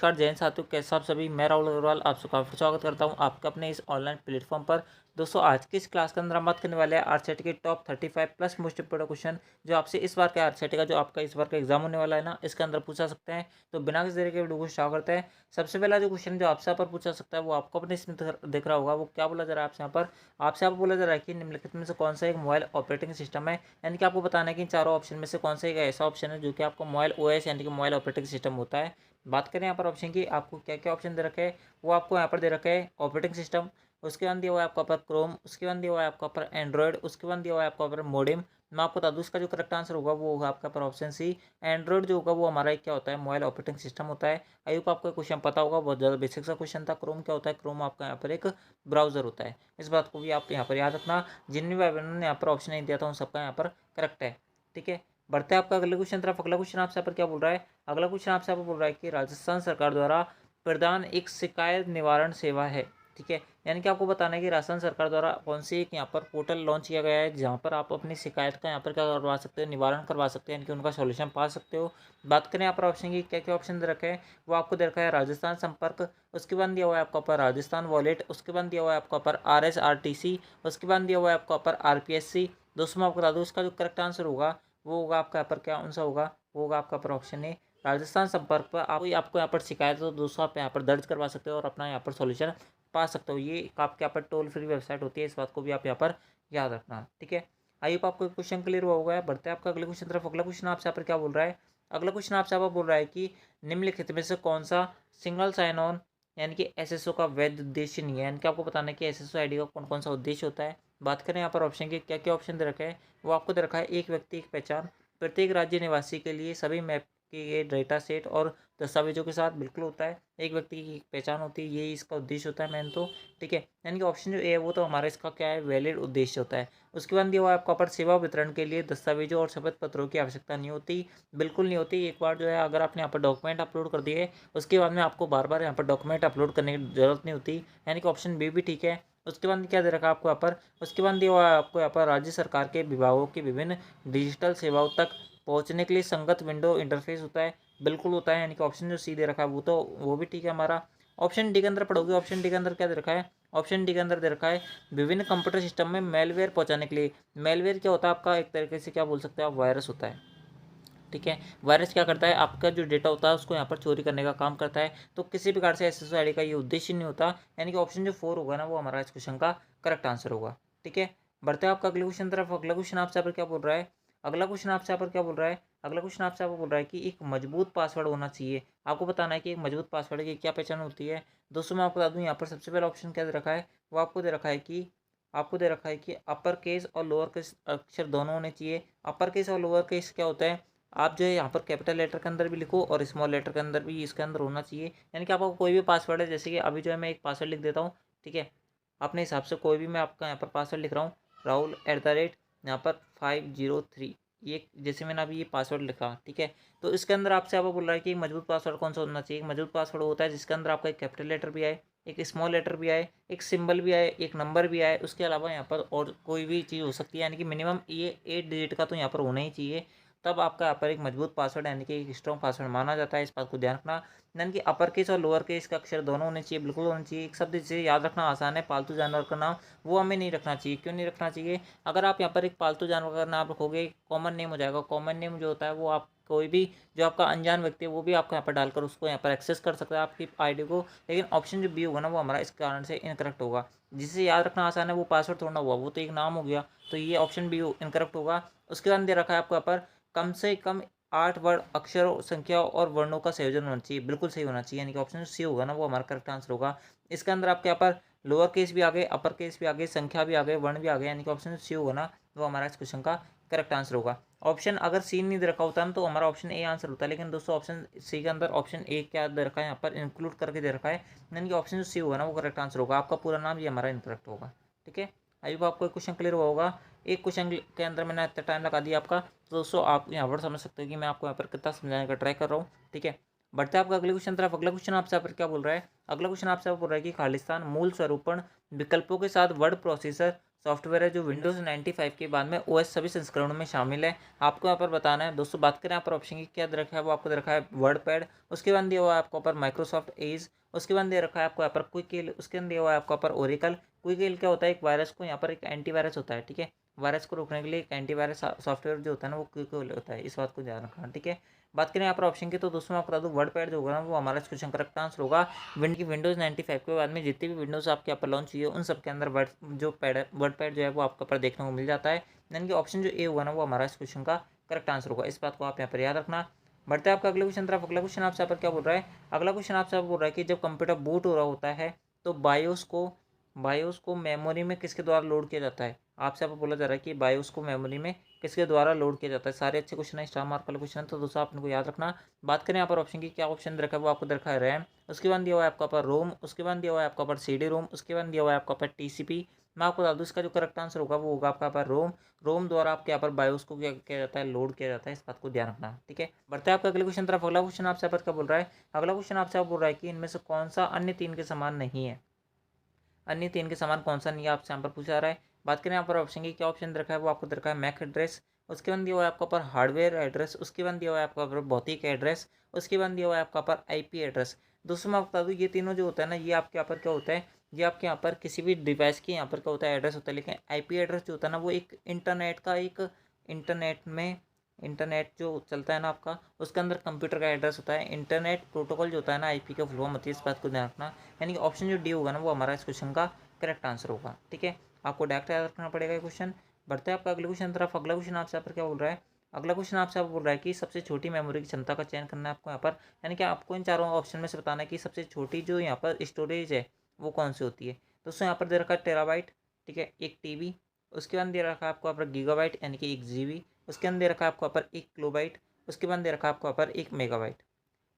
नमस्कार जैन साथियों, कैसे आप सभी। मैं राहुल अग्रवाल आप सबका फिर स्वागत करता हूं आपके अपने इस ऑनलाइन प्लेटफॉर्म पर। दोस्तों, आज की इस क्लास के अंदर हम बात करने वाले हैं आरसीईटी के top 35 plus most important question जो आपसे इस बार के आरसीईटी का जो आपका इस बार का एग्जाम होने वाला है ना, इसके अंदर पूछा सकते हैं। तो बिना किसी देरी के वीडियो को स्टार्ट करते हैं। सबसे पहला जो क्वेश्चन जो आपसे यहाँ पर पूछा सकता है वो आपको अपने इसमें देख रहा होगा। वो क्या बोला जा रहा है आपसे यहाँ पर? आपसे यहाँ पर बोला जा रहा है कि निम्नलिखित में से कौन सा एक मोबाइल ऑपरेटिंग सिस्टम है। यानी कि आपको बताना है कि इन चारों ऑप्शन में से कौन सा एक ऐसा ऑप्शन है जो कि आपको मोबाइल ओएस यानी कि मोबाइल ऑपरेटिंग सिस्टम होता है। बात करें यहाँ पर ऑप्शन की, आपको क्या क्या ऑप्शन दे रखे हैं वो आपको यहाँ पर दे रखे हैं। ऑपरेटिंग सिस्टम, उसके बाद दिया हुआ है आपका पर क्रोम, उसके बाद दिया हुआ है आपका पर एंड्रॉयड, उसके बाद दिया हुआ है आपका पर मोडेम। मैं आपको बता दूँ इसका जो करेक्ट आंसर होगा वो होगा आपका पर ऑप्शन सी। एंड्रॉयड जो होगा वो हमारा एक क्या होता है, मोबाइल ऑपरेटिंग सिस्टम होता है। आई होप आपको क्वेश्चन पता होगा, बहुत ज़्यादा बेसिक सा क्वेश्चन था। क्रोम क्या होता है? क्रोम आपका यहाँ पर एक ब्राउजर होता है। इस बात को भी आप यहाँ पर याद रखना। जिन भी भाई बहनों ने यहाँ पर ऑप्शन नहीं दिया था उन सबका यहाँ पर करेक्ट है। ठीक है, बढ़ते हैं आपका अगले क्वेश्चन तरफ। अगला क्वेश्चन आपसे यहाँ पर क्या बोल रहा है? अगला क्वेश्चन आपसे यहाँ पर बोल रहा है कि राजस्थान सरकार द्वारा प्रदान एक शिकायत निवारण सेवा है। ठीक है, यानी कि आपको बताना है कि राजस्थान सरकार द्वारा कौन सी एक यहाँ पर पोर्टल लॉन्च किया गया है जहाँ पर आप अपनी शिकायत का यहाँ पर क्या करवा सकते हो, निवारण करवा सकते हैं, यानी कि उनका सॉल्यूशन पा सकते हो। बात करें यहाँ पर ऑप्शन की, क्या क्या ऑप्शन दे रखे हैं वो आपको दे रखा है। राजस्थान संपर्क, उसके बाद दिया हुआ है आपका ऊपर राजस्थान वॉलेट, उसके बाद दिया हुआ है आपका ऊपर RSRTC, उसके बाद दिया हुआ है आपका ऊपर RPSC। दोस्तों मैं आपको बता दूँ इसका जो करेक्ट आंसर होगा वो होगा आपका यहाँ पर क्या आंसर होगा, वो होगा आपका पर ऑप्शन ए राजस्थान संपर्क पर। आपको यहाँ पर शिकायत हो दोस्तों आप यहाँ पर दर्ज करवा सकते हो और अपना यहाँ पर सॉल्यूशन पा सकते हो। ये आपके यहाँ पर टोल फ्री वेबसाइट होती है, इस बात को भी आप यहाँ पर याद रखना। ठीक है, आई होप आपको क्वेश्चन क्लियर हुआ होगा। बढ़ते हैं आपका अगले क्वेश्चन तरफ। अगला क्वेश्चन आपसे यहाँ पर क्या बोल रहा है? अगला क्वेश्चन आपसे यहाँ पर बोल रहा है कि निम्नलिखित में से कौन सा सिंगल साइन ऑन यानी कि एसएसओ का वैध उद्देश्य नहीं है। यानी कि आपको बताना है कि एसएसओ आईडी का कौन कौन सा उद्देश्य होता है। बात करें यहाँ पर ऑप्शन के, क्या क्या ऑप्शन दे रखा है वो आपको दे रखा है। एक व्यक्ति एक पहचान, प्रत्येक राज्य निवासी के लिए सभी मैप के डेटा सेट और दस्तावेजों के साथ बिल्कुल होता है। एक व्यक्ति की पहचान होती है, यही इसका उद्देश्य होता है मेन तो। ठीक है, यानी कि ऑप्शन जो ए है वो तो हमारा इसका क्या है, वैलिड उद्देश्य होता है। उसके बाद दिया हुआ है आपका पर सेवा वितरण के लिए दस्तावेजों और शपथ पत्रों की आवश्यकता नहीं होती, बिल्कुल नहीं होती। एक बार जो है अगर आपने यहाँ पर डॉक्यूमेंट अपलोड कर दिए उसके बाद में आपको बार बार यहाँ पर डॉक्यूमेंट अपलोड करने की जरूरत नहीं होती, यानी कि ऑप्शन बी भी ठीक है। उसके बाद क्या दे रखा है आपको यहाँ पर? उसके बाद दिया हुआ है आपको यहाँ पर राज्य सरकार के विभागों की विभिन्न डिजिटल सेवाओं तक पहुंचने के लिए संगत विंडो इंटरफेस होता है, बिल्कुल होता है। यानी कि ऑप्शन जो सी दे रखा है वो भी ठीक है हमारा। ऑप्शन डी के अंदर पढ़ोगे, ऑप्शन डी के अंदर क्या दे रखा है? ऑप्शन डी के अंदर दे रखा है विभिन्न कंप्यूटर सिस्टम में मेलवेयर पहुंचाने के लिए। मेलवेयर क्या होता है आपका? एक तरीके से क्या बोल सकते हैं आप, वायरस होता है। ठीक है, वायरस क्या करता है, आपका जो डेटा होता है उसको यहाँ पर चोरी करने का काम करता है। तो किसी प्रकार से एसएसओ आईडी का ये उद्देश्य नहीं होता, यानी कि ऑप्शन जो 4 होगा ना वो हमारा इस क्वेश्चन का करेक्ट आंसर होगा। ठीक है, बढ़ते हैं आपका अगले क्वेश्चन तरफ। अगला क्वेश्चन आपसे यहाँ पर क्या बोल रहा है? अगला क्वेश्चन आपसे यहाँ पर क्या बोल रहा है? अगला क्वेश्चन आपसे यहाँ पर बोल रहा है कि एक मजबूत पासवर्ड होना चाहिए। आपको बताना है कि एक मजबूत पासवर्ड की क्या पहचान होती है। दोस्तों मैं आपको बता दूँ यहाँ पर सबसे पहला ऑप्शन क्या दे रखा है, वो आपको दे रखा है कि अपर केस और लोअर केस अक्षर दोनों होने चाहिए। अपर केस और लोअर केस क्या होता है, आप जो है यहाँ पर कैपिटल लेटर के अंदर भी लिखो और स्मॉल लेटर के अंदर भी इसके अंदर होना चाहिए। यानी कि आपको कोई भी पासवर्ड है, जैसे कि अभी जो है मैं एक पासवर्ड लिख देता हूँ। ठीक है, अपने हिसाब से कोई भी मैं आपका यहाँ पर पासवर्ड लिख रहा हूँ, राहुल यहाँ पर 503, ये जैसे मैंने अभी ये पासवर्ड लिखा। ठीक है, तो इसके अंदर आपसे आप बोल रहा है कि मजबूत पासवर्ड कौन सा होना चाहिए। मजबूत पासवर्ड होता है जिसके अंदर आपका एक कैपिटल लेटर भी आए, एक स्मॉल लेटर भी आए, एक सिंबल भी आए, एक नंबर भी आए, उसके अलावा यहाँ पर और कोई भी चीज़ हो सकती है। यानी कि मिनिमम ये 8 डिजिट का तो यहाँ पर होना ही चाहिए, तब आपका यहाँ पर एक मजबूत पासवर्ड यानी कि एक स्ट्रॉन्ग पासवर्ड माना जाता है। इस बात को ध्यान रखना। यानी कि अपर केस और लोअर केस का अक्षर दोनों होने चाहिए, बिल्कुल होने चाहिए। एक शब्द जिसे याद रखना आसान है, पालतू जानवर का नाम, वो हमें नहीं रखना चाहिए। क्यों नहीं रखना चाहिए? अगर आप यहाँ पर एक पालतू जानवर का नाम रखोगे कॉमन नेम हो जाएगा। कॉमन नेम जो होता है वो आप कोई भी जो आपका अनजान व्यक्ति है वो भी आपको यहाँ पर डालकर उसको यहाँ पर एक्सेस कर सकता है आपकी आईडी को। लेकिन ऑप्शन जो बी होगा ना वो हमारा इस कारण से इनकरेक्ट होगा। जिसे याद रखना आसान है वो पासवर्ड थोड़ा हुआ, वो तो एक नाम हो गया, तो ये ऑप्शन बी इनकरेक्ट होगा। उसके बाद दे रखा है आपको यहाँ पर कम से कम 8 वर्ड अक्षरों संख्या और वर्णों का संयोजन होना चाहिए, बिल्कुल सही होना चाहिए। यानी कि ऑप्शन सी होगा ना वो हमारा करेक्ट आंसर होगा। इसके अंदर आपके यहाँ पर लोअर केस भी आ गए, अपर केस भी आ गए, संख्या भी आ गए, वर्ण भी आ गए, यानी कि ऑप्शन सी होगा ना वो हमारा इस क्वेश्चन का करेक्ट आंसर होगा। ऑप्शन अगर सी नहीं दे रखा होता ना तो हमारा ऑप्शन ए आंसर होता है, लेकिन दोस्तों ऑप्शन सी के अंदर ऑप्शन ए क्या दे रखा है, यहाँ पर इंक्लूड करके दे रखा है, यानी कि ऑप्शन सी होगा ना वो करेक्ट आंसर होगा। आपका पूरा नाम ये हमारा इनकरेक्ट होगा। ठीक है, आई होप आपको क्वेश्चन क्लियर हुआ होगा। एक क्वेश्चन के अंदर मैंने इतना टाइम लगा दिया आपका, तो दोस्तों आप यहाँ पर समझ सकते हो कि मैं आपको यहाँ पर कितना समझाने का ट्राई कर रहा हूँ। ठीक है, बढ़ते हैं आपका अगले क्वेश्चन तरफ। अगला क्वेश्चन आपसे यहाँ पर क्या बोल रहा है? अगला क्वेश्चन आपसे बोल रहा है कि खालिस्तान मूल स्वरूपण विकल्पों के साथ वर्ड प्रोसेसर सॉफ्टवेयर है जो विंडोज़ 95 के बाद में ओएस सभी संस्करणों में शामिल है। आपको यहाँ पर बताना है दोस्तों। बात करें यहाँ पर ऑप्शन की, क्या दे रखा है, वो आपको दे रखा है वर्डपैड, उसके बाद दिया हुआ है आपको ऊपर माइक्रोसॉफ्ट एज, उसके बाद दे रखा है आपको यहाँ पर क्विक, उसके बाद दिया हुआ है आपको यहाँ पर ओरेकल। क्विक क्या होता है, एक वायरस को यहाँ पर एक एंटीवायरस होता है, ठीक है। वायरस को रोकने के लिए एक एंटीवायरस सॉफ्टवेयर जो होता है ना वो क्विक होता है, इस बात को ध्यान रखना, ठीक है। बात करें यहाँ पर ऑप्शन की, तो दोस्तों मैं आपको बता दूँ वर्डपैड जो होगा ना वो हमारा क्वेश्चन करेक्ट आंसर होगा। विंडोज़ 95 के बाद में जितनी भी विंडोज़ आपके यहाँ पर लॉन्च हुई है उन सब के अंदर वर्डपैड जो है वो आपके ऊपर देखने को मिल जाता है। यानी कि ऑप्शन जो ए होगा ना वो हमारा इस क्वेश्चन का करेक्ट आंसर होगा। इस बात को आप यहाँ पर याद रखना। बढ़ते हैं आपका अगले क्वेश्चन तरफ। अगला क्वेश्चन आपसे यहाँ पर क्या बोल रहा है, अगला क्वेश्चन आपसे बोल रहा है कि जब कंप्यूटर बूट हो रहा होता है तो बायोस को मेमोरी में किसके द्वारा लोड किया जाता है। आपसे यहाँ पर बोला जा रहा है कि बायोस को मेमोरी में किसके द्वारा लोड किया जाता है। सारे अच्छे क्वेश्चन है, स्टार मार्क वाले क्वेश्चन है, तो दोस्तों आपने को याद रखना। बात करें यहाँ पर ऑप्शन की, क्या ऑप्शन रखा है, वो आपको रखा है रैम, उसके बाद दिया हुआ है आपका पर रोम, उसके बाद दिया हुआ है आपका पर CD रोम, उसके बाद दिया हुआ है आपका पर TCP। मैं आपको बता दूँ इसका जो करेक्ट आंसर होगा वो होगा आपका पर रोम। रोम द्वारा आपके यहाँ पर बायोस को क्या किया जाता है, लोड किया जाता है, इस बात को ध्यान रखना, ठीक है। बढ़ते हैं आपका अगले क्वेश्चन तरफ। अगला क्वेश्चन आपसे यहाँ पर क्या बोल रहा है, अगला क्वेश्चन आपसे आप बोल रहा है कि इनमें से कौन सा अन्य तीन के समान नहीं है। अन्य तीन के समान कौन सा नहीं है आपसे यहाँ पर पूछा जा रहा है। बात करें यहाँ पर ऑप्शन की, क्या ऑप्शन रखा है, वो आपको रखा है मैक एड्रेस, उसके बाद दिया हुआ है आपका पर हार्डवेयर एड्रेस, उसके बाद दिया हुआ है आपका पर भौतिक एड्रेस, उसके बाद दिया हुआ है आपका पर IP एड्रेस। दोस्तों मैं आपको बता दूँ ये तीनों जो होता है ना ये आपके यहाँ पर क्या होता है, ये आपके यहाँ पर किसी भी डिवाइस के यहाँ पर क्या होता है, एड्रेस होता है। लेकिन IP एड्रेस जो होता है ना वो एक इंटरनेट का एक इंटरनेट जो चलता है ना आपका उसके अंदर कंप्यूटर का एड्रेस होता है। इंटरनेट प्रोटोकॉल जो होता है ना IP का फुल फॉर्म होती है, इस बात को ध्यान रखना। यानी कि ऑप्शन जो डी होगा ना वो हमारा इस क्वेश्चन का करेक्ट आंसर होगा, ठीक है। आपको डायरेक्ट याद रखना पड़ेगा ये क्वेश्चन। बढ़ते हैं आपका अगले क्वेश्चन तरफ। अगला क्वेश्चन आपसे यहाँ पर क्या बोल रहा है, अगला क्वेश्चन आपसे आप बोल रहा है कि सबसे छोटी मेमोरी की क्षमता का चयन करना है आपको यहाँ पर। यानी कि आपको इन चारों ऑप्शन में से बताना है कि सबसे छोटी जो यहाँ पर स्टोरेज है वो कौन सी होती है। दोस्तों यहाँ पर दे रखा है टेराबाइट, ठीक है, 1 TB, उसके बाद दे रखा है आपको यहाँ पर गीगाबाइट यानी कि 1 GB, उसके अंदर दे रखा है आपको यहाँ पर 1 किलोबाइट, उसके बाद दे रखा है आपको यहाँ पर 1 मेगाबाइट।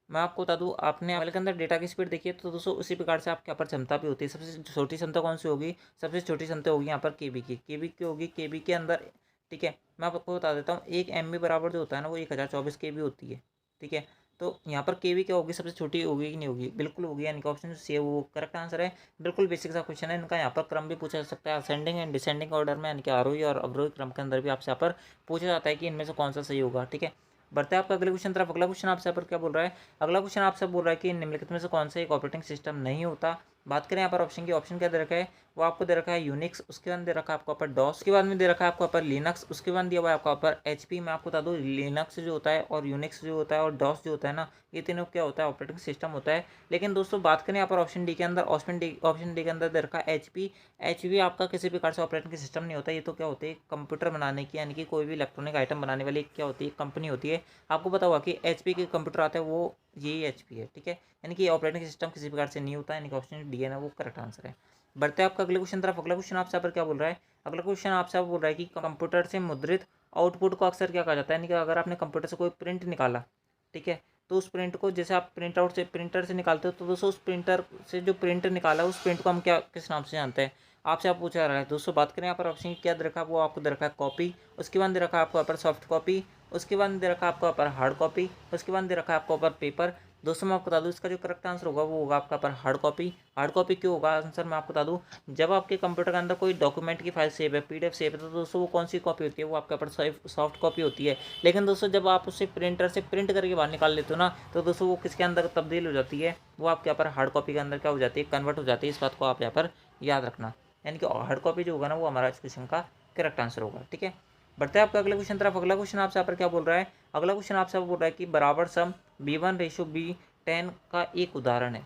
मैं आपको बता दूँ आपने मोबाइल के अंदर डेटा की स्पीड देखी है तो दोस्तों उसी प्रकार से आपके यहाँ पर क्षमता भी होती है। सबसे छोटी क्षमता कौन सी होगी, सबसे छोटी क्षमता होगी यहाँ पर KB की। KB की होगी KB के अंदर, ठीक है। मैं आपको बता देता हूँ 1 MB बराबर जो होता है ना वो 1024 KB होती है, ठीक है। तो यहाँ पर KB क्या होगी, सबसे छोटी होगी कि नहीं होगी, बिल्कुल होगी। यानी कि ऑप्शन सी है वो करेक्ट आंसर है। बिल्कुल बेसिक सा क्वेश्चन है। इनका यहाँ पर क्रम भी पूछा जा सकता है असेंडिंग एंड डिसेंडिंग ऑर्डर में, यानी कि आरोही और अवरोही क्रम के अंदर भी आपसे यहाँ पर पूछा जाता है कि इनमें से कौन सा सही होगा, ठीक है। बढ़ते हैं आपका अगले क्वेश्चन तरफ। अगला क्वेश्चन आपसे यहाँ पर क्या बोल रहा है, अगला क्वेश्चन आपसे बोल रहा है कि निम्नलिखित में से कौन सा एक ऑपरेटिंग सिस्टम नहीं होता। बात करें यहाँ पर ऑप्शन की, ऑप्शन क्या दे रखा है, वो आपको दे रखा है यूनिक्स, उसके बाद दे रखा है आपको ऊपर डॉस, उसके बाद में दे रखा है आपको ऊपर लिनक्स, उसके बाद दिया हुआ है आपको ऊपर HP। मैं आपको बता दूँ लिनक्स जो होता है और यूनिक्स जो होता है और डॉस जो होता है ना ये तीनों क्या होता है, ऑपरेटिंग सिस्टम होता है। लेकिन दोस्तों बात करें यहाँ पर ऑप्शन डी के अंदर, ऑप्शन डी के अंदर दे रखा है HP। HP आपका किसी प्रकार से ऑपरेटिंग सिस्टम नहीं होता। ये तो क्या होती है, कंप्यूटर बनाने की यानी कि कोई भी इलेक्ट्रॉनिक आइटम बनाने वाली क्या होती है, कंपनी होती है। आपको पता होगा कि HP के कंप्यूटर आते हैं वो यही HP है, ठीक है। यानी कि ऑपरेटिंग सिस्टम किसी प्रकार से नहीं होता, यानी कि ऑप्शन डी है ना वो करेक्ट आंसर है। बढ़ते हैं आपका अगले क्वेश्चन तरफ। अगला क्वेश्चन आपसे पर क्या बोल रहा है, अगला क्वेश्चन आपसे बोल रहा है कि कंप्यूटर से मुद्रित आउटपुट को अक्सर क्या कहा जाता है। यानी कि अगर आपने कंप्यूटर से कोई प्रिंट निकाला, ठीक है, तो उस प्रिंट को जैसे आप प्रिंटर से निकालते हो तो दोस्तों उस प्रिंटर से जो प्रिंट निकाला उस प्रिंट को हम क्या किस नाम से जानते हैं। आपसे आप पूछा रहा है दोस्तों। बात करें यहाँ पर ऑप्शन क्या दे रखा है, वो आपको दे रखा है कॉपी, उसके बाद दे रखा है आपको यहाँ पर सॉफ्ट कॉपी, उसके बाद दे रखा है आपको यहाँ पर हार्ड कॉपी, उसके बाद दे रखा है आपको यहाँ पर पेपर। दोस्तों मैं आपको बता दूँ इसका जो करेक्ट आंसर होगा वो होगा आपका पर हार्ड कॉपी। हार्ड कॉपी क्यों होगा आंसर मैं आपको बता दूँ, जब आपके कंप्यूटर के अंदर कोई डॉक्यूमेंट की फाइल सेव है, PDF सेव है, तो दोस्तों वो कौन सी कॉपी होती है, वो आपके पर सॉफ्ट कॉपी होती है। लेकिन दोस्तों जब आप उसे प्रिंटर से प्रिंट करके बाहर निकाल लेते हो ना तो दोस्तों वो किसके अंदर तब्दील हो जाती है, वो आपके यहाँ पर हार्ड कॉपी के अंदर क्या हो जाती है, कन्वर्ट हो जाती है। इस बात को आप यहाँ पर याद रखना। यानी कि हार्ड कॉपी जो होगा ना वो हमारा इस क्वेश्चन का करेक्ट आंसर होगा, ठीक है। बढ़ते हैं आपका अगले क्वेश्चन तरफ। अगला क्वेश्चन आपसे यहाँ पर क्या बोल रहा है, अगला क्वेश्चन आपसे बोल रहा है कि बराबर सम B1:B10 का एक उदाहरण है।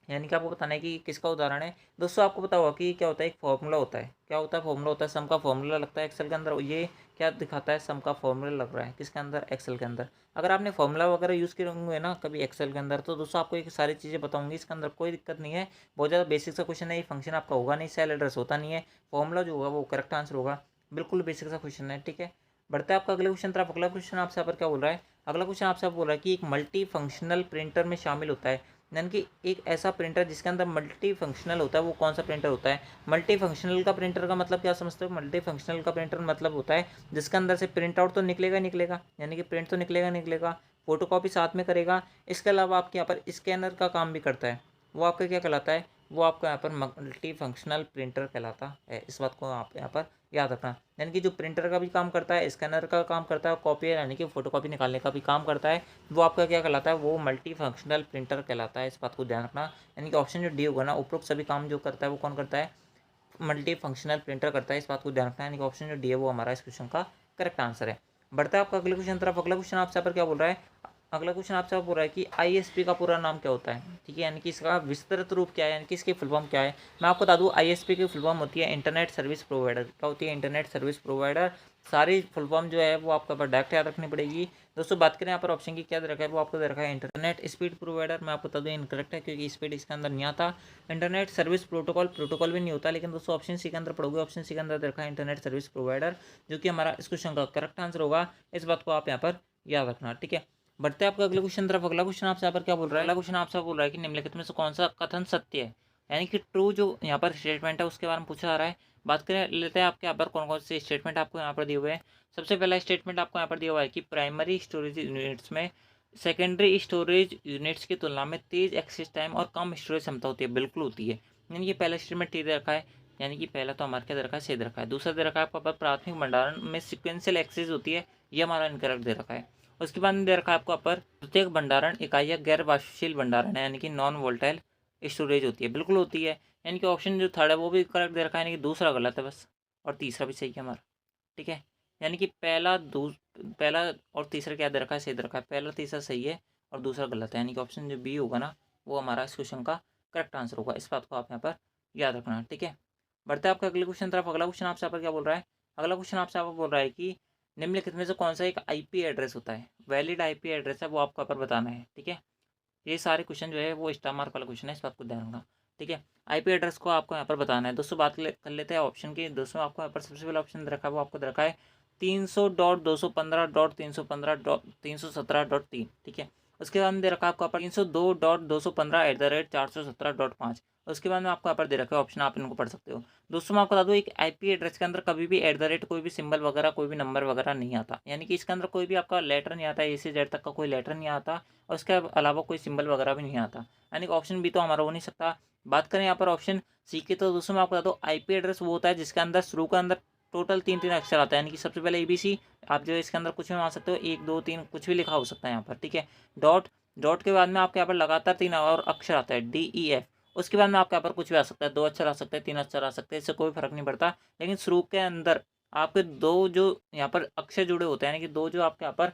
यानी कि आपको बताना है कि किसका उदाहरण है। दोस्तों आपको पता होगा कि क्या होता है, एक फॉर्मूला होता है, क्या होता है, फॉर्मूला होता है, सम का फॉर्मूला लगता है एक्सेल के अंदर। ये क्या दिखाता है, सम का फॉर्मूला लग रहा है किसके अंदर, एक्सेल के अंदर। अगर आपने फॉर्मूला वगैरह यूज़ किए होंगे ना कभी एक्सेल के अंदर तो दोस्तों आपको ये सारी चीज़ें बताऊंगी, इसके अंदर कोई दिक्कत नहीं है। बहुत ज़्यादा बेसिक सा क्वेश्चन है, ये फंक्शन आपका होगा नहीं, सेल एड्रेस होता नहीं है, फॉर्मूला जो होगा वो करेक्ट आंसर होगा। बिल्कुल बेसिक सा क्वेश्चन है, ठीक है। बढ़ते हैं आपका अगले क्वेश्चन तरफ। अगला क्वेश्चन आपसे यहाँ पर क्या बोल रहा है, अगला क्वेश्चन आपसे बोल रहा है कि एक मल्टी फंक्शनल प्रिंटर में शामिल होता है। यानी कि एक ऐसा प्रिंटर जिसके अंदर मल्टी फंक्शनल होता है, वो कौन सा प्रिंटर होता है। मल्टी फंक्शनल का प्रिंटर का मतलब क्या समझते हो, मल्टी फंक्शनल का प्रिंटर मतलब होता है जिसके अंदर से प्रिंट आउट तो निकलेगा निकलेगा, यानी कि प्रिंट तो निकलेगा निकलेगा, फोटो कॉपी साथ में करेगा। इसके अलावा आपके यहाँ पर स्कैनर का काम भी करता है, वो आपका क्या कहलाता है, वो आपका यहाँ पर मल्टी फंक्शनल प्रिंटर कहलाता है। इस बात को आप यहाँ पर याद रखना। यानी कि जो प्रिंटर का भी काम करता है, स्कैनर का काम करता है, कॉपी यानी कि फोटोकॉपी निकालने का भी काम करता है, वो आपका क्या कहलाता है, वो मल्टी फंक्शनल प्रिंटर कहलाता है। इस बात को ध्यान रखना। यानी कि ऑप्शन जो डी होगा ना, उपरोक्त सभी काम जो करता है वो कौन करता है, मल्टी फंक्शनल प्रिंटर करता है। इस बात को ध्यान रखना है। यानी कि ऑप्शन जो डी है वो हमारा इस क्वेश्चन का करेक्ट आंसर है। बढ़ता है आपका अगले क्वेश्चन तरफ। अगला क्वेश्चन आपसे पर क्या बोल रहा है, अगला क्वेश्चन आपसे बोल रहा है कि आईएसपी का पूरा नाम क्या होता है। ठीक है, यानी कि इसका विस्तृत रूप क्या है, यानी कि इसकी फुल फॉर्म क्या है। मैं आपको बता दूं, आईएसपी की फुल फॉर्म होती है इंटरनेट सर्विस प्रोवाइडर। क्या होती है, इंटरनेट सर्विस प्रोवाइडर। सारी फुल फॉर्म जो है वो आपको पर डायरेक्ट याद रखनी पड़ेगी। दोस्तों बात करें यहाँ पर ऑप्शन की, क्या दे रखा है, वो आपको दे रखा है इंटरनेट स्पीड प्रोवाइडर। मैं आपको बता दूं इनकरेक्ट है, क्योंकि स्पीड इसके अंदर नहीं आता। इंटरनेट सर्विस प्रोटोकॉल, प्रोटोकॉल भी नहीं होता। लेकिन दोस्तों ऑप्शन सी के अंदर पढ़ोगे, ऑप्शन सी के अंदर दे रखा है इंटरनेट सर्विस प्रोवाइडर, जो कि हमारा इस क्वेश्चन का करेक्ट आंसर होगा। इस बात को आप यहाँ पर याद रखना। ठीक है, बढ़ते हैं आपका अगले क्वेश्चन तरफ। अगला क्वेश्चन आपसे यहाँ पर क्या बोल रहा है, अगला क्वेश्चन आपसे बोल रहा है कि निम्नलिखित में से कौन सा कथन सत्य है, यानी कि ट्रू जो यहाँ पर स्टेटमेंट है उसके बारे में पूछा जा रहा है। बात करें लेते हैं आपके यहाँ पर कौन कौन से स्टेटमेंट आपको यहाँ पर दिए हुए हैं। सबसे पहला स्टेटमेंट आपको यहाँ पर दिया हुआ है कि प्राइमरी स्टोरेज यूनिट्स में सेकेंडरी स्टोरेज यूनिट्स की तुलना में तेज एक्सेस टाइम और कम स्टोरेज क्षमता होती है। बिल्कुल होती है। यानी कि पहला स्टेटमेंट ठीक दे रखा है, यानी कि पहला तो हमारा क्या दे रखा है, सही दे रखा है। दूसरा दे रखा है आपको प्राथमिक भंडारण में सिक्वेंशियल एक्सेस होती है, ये हमारा इनकरेक्ट दे रखा है। उसके बाद में दे रखा है आपको अपर प्रत्येक भंडारण इकाई या गैर वाष्पशील भंडारण है, यानी कि नॉन वोल्टाइल स्टोरेज होती है। बिल्कुल होती है। यानी कि ऑप्शन जो थर्ड है वो भी करेक्ट दे रखा है, यानी कि दूसरा गलत है बस, और तीसरा भी सही है हमारा। ठीक है, यानी कि पहला और तीसरा क्या दे रखा है, सही दे रखा है। पहला तीसरा सही है और दूसरा गलत है। यानी कि ऑप्शन जो बी होगा ना, वो हमारा इस क्वेश्चन का करेक्ट आंसर होगा। इस बात को आप यहाँ पर याद रखना। ठीक है, बढ़ते हैं आपके अगले क्वेश्चन तरफ। अगला क्वेश्चन आपसे यहाँ पर क्या बोल रहा है, अगला क्वेश्चन आपसे यहाँ पर बोल रहा है कि निम्नलिखित में से कौन सा एक आईपी एड्रेस होता है, वैलिड आईपी एड्रेस है, वो आपको यहाँ पर बताना है। ठीक है, ये सारे क्वेश्चन जो है वो स्टार मार्क वाला क्वेश्चन है, इस बात को ध्यान रखना। ठीक है, आईपी एड्रेस को आपको यहाँ पर बताना है। दोस्तों बात कर लेते हैं ऑप्शन की। दोस्तों आपको यहाँ पर सबसे पहला ऑप्शन दे रखा है, वो आपको दे रखा है 300.215.315.317.3। ठीक है, उसके बाद में दे रखा है आपको यहाँ पर 302.215 उसके बाद में आपको यहाँ पर दे रखा है ऑप्शन, आप इनको पढ़ सकते हो। दोस्तों मैं आपको बता दूं, एक आईपी एड्रेस के अंदर कभी भी कोई भी सिंबल वगैरह, कोई भी नंबर वगैरह नहीं आता। यानी कि इसके अंदर कोई भी आपका लेटर नहीं आता, ए से जेड तक का कोई लेटर नहीं आता, और उसके अलावा कोई सिंबल वगैरह भी नहीं आता। यानी कि ऑप्शन बी तो हमारा हो नहीं सकता। बात करें यहाँ पर ऑप्शन सी की, तो दोस्तों मैं आपको बता दूं, आईपी एड्रेस वो होता है जिसके अंदर शुरू के अंदर टोटल 3 अक्षर आता है। यानी कि सबसे पहले एबीसी, आप जो है इसके अंदर कुछ भी मान सकते हो, 1 2 3 कुछ भी लिखा हो सकता है यहाँ पर। ठीक है, डॉट, डॉट के बाद में आपके यहाँ पर लगातार 3 और अक्षर आता है, DEF। उसके बाद में आपके यहाँ पर कुछ भी आ सकता है, 2 अक्षर आ सकते हैं, 3 अक्षर आ सकते हैं, इससे कोई फर्क नहीं पड़ता। लेकिन शुरू के अंदर आपके 2 जो यहाँ पर अक्षर जुड़े होते हैं, यानी कि 2 जो आपके यहाँ पर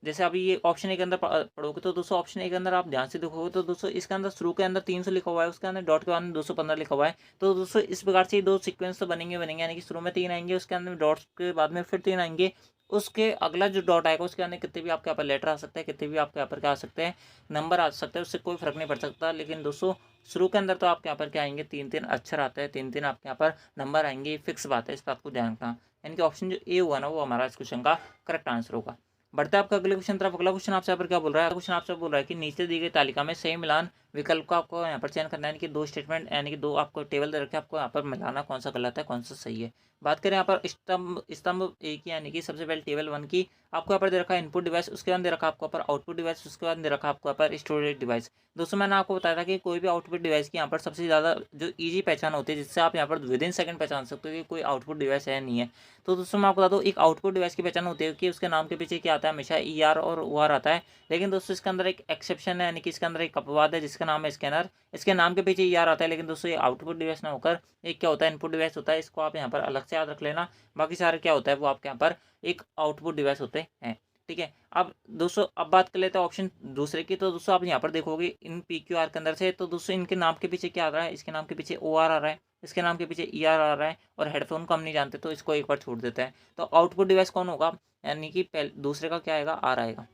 जैसे अभी ये ऑप्शन ए के अंदर पढ़ोगे, तो दोस्तों ऑप्शन ए के अंदर आप ध्यान से देखोगे तो दोस्तों इसके अंदर शुरू के अंदर 300 लिखा हुआ है, उसके अंदर डॉट के बाद में 215 लिखा हुआ है। तो दोस्तों इस प्रकार से 2 सीक्वेंस तो बनेंगे, यानी कि शुरू में 3 आएंगे, उसके अंदर डॉट्स के बाद में फिर 3 आएंगे, उसके अगला जो डॉट आएगा उसके अंदर कितने भी आपके यहाँ पर लेटर आ सकते हैं, कितने भी आपके यहाँ पर क्या आ सकते हैं, नंबर आ सकते हैं, उससे कोई फर्क नहीं पड़ सकता। लेकिन दोस्तों शुरू के अंदर तो आपके यहाँ पर क्या आएंगे, 3 अक्षर आते हैं, 3 आपके यहाँ पर नंबर आएंगे, फिक्स बात है, इस बात को ध्यान रखना। यानी कि ऑप्शन जो ए हुआ ना, वो हमारा इस क्वेश्चन का करेक्ट आंसर होगा। बढ़ता है आपका अगले क्वेश्चन तरफ। अगला क्वेश्चन आपसे यहाँ पर क्या बोल रहा है, क्वेश्चन आपसे बोल रहा है कि नीचे दी गई तालिका में सही मिलान विकल्प को आपको यहाँ पर चयन करना है। यानी कि 2 स्टेटमेंट, यानी कि 2 आपको टेबल दे रखे, आपको यहाँ पर मिलाना कौन सा गलत है कौन सा सही है। बात करें यहाँ पर स्तंभ ए की, यानी कि सबसे पहले टेबल 1 की, आपको यहाँ पर दे रखा है इनपुट डिवाइस, उसके बाद दे रखा आपको यहाँ पर आउटपुट डिवाइस, उसके बाद दे रखा आपको यहाँ पर स्टोरेज डिवाइस। दोस्तों मैंने आपको बताया था कि कोई भी आउटपुट डिवाइस की यहाँ पर सबसे ज़्यादा जो ईजी पहचान होती है, जिससे आप यहाँ पर विदिन सेकंड पहचान सकते हो कि कोई आउटपुट डिवाइस है नहीं है। तो दोस्तों मैं आपको बता दूँ, एक आउटपुट डिवाइस की पहचान होती है कि उसके नाम के पीछे क्या आता है, हमेशा ER और OR आता है। लेकिन दोस्तों इसके अंदर एक एक्सेप्शन है, यानी कि इसके अंदर एक अपवाद है जिसका नाम है स्कैनर। इसके नाम के पीछे ER आता है, लेकिन दोस्तों ये आउटपुट डिवाइस ना होकर एक क्या होता है, इनपुट डिवाइस होता है। इसको आप यहाँ पर अलग से याद रख लेना। बाकी सारे क्या होता है, वो आपके यहाँ पर एक आउटपुट डिवाइस होते हैं। ठीक है, अब दोस्तों अब बात कर लेते हैं ऑप्शन दूसरे की। तो दोस्तों आप यहाँ पर देखोगे इन PQR के अंदर से, तो दोस्तों इनके नाम के पीछे क्या आ रहा है, इसके नाम के पीछे OR आ रहा है, इसके नाम के पीछे ER आ रहा है, और हेडफोन को हम नहीं जानते तो इसको एक बार छोड़ देते हैं। तो आउटपुट डिवाइस कौन होगा, यानी कि दूसरे का क्या आएगा, R आएगा।